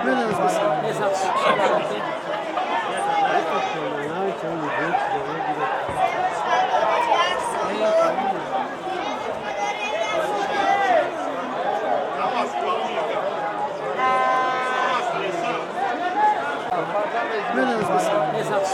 Menos você. Exato. Menos você. Exato.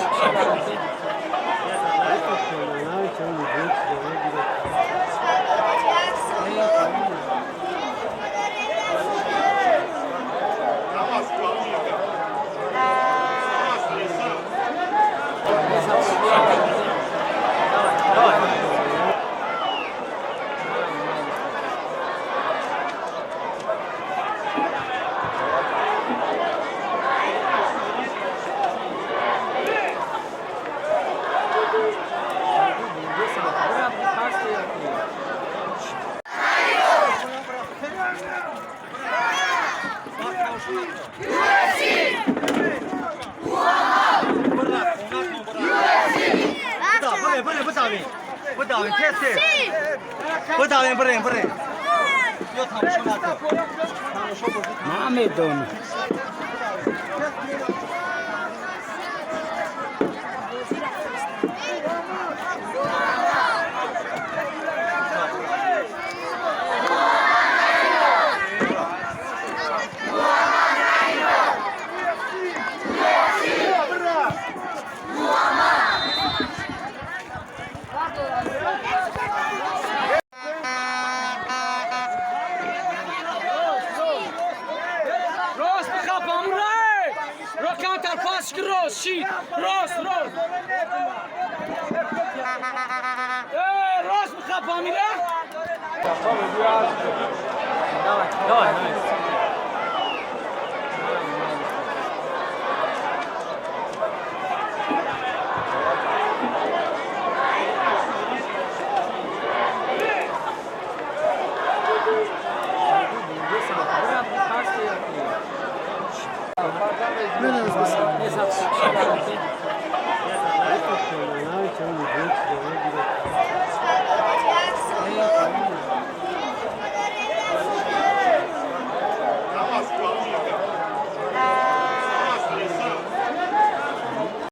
不打人，太死！不打人，不认，不认。要他们说那个，他们说不是他。ما میدونم. راست بخوابم ری رو کانتر پاس راست شی راست راست بخوابم ری давай. Menos você. Exato.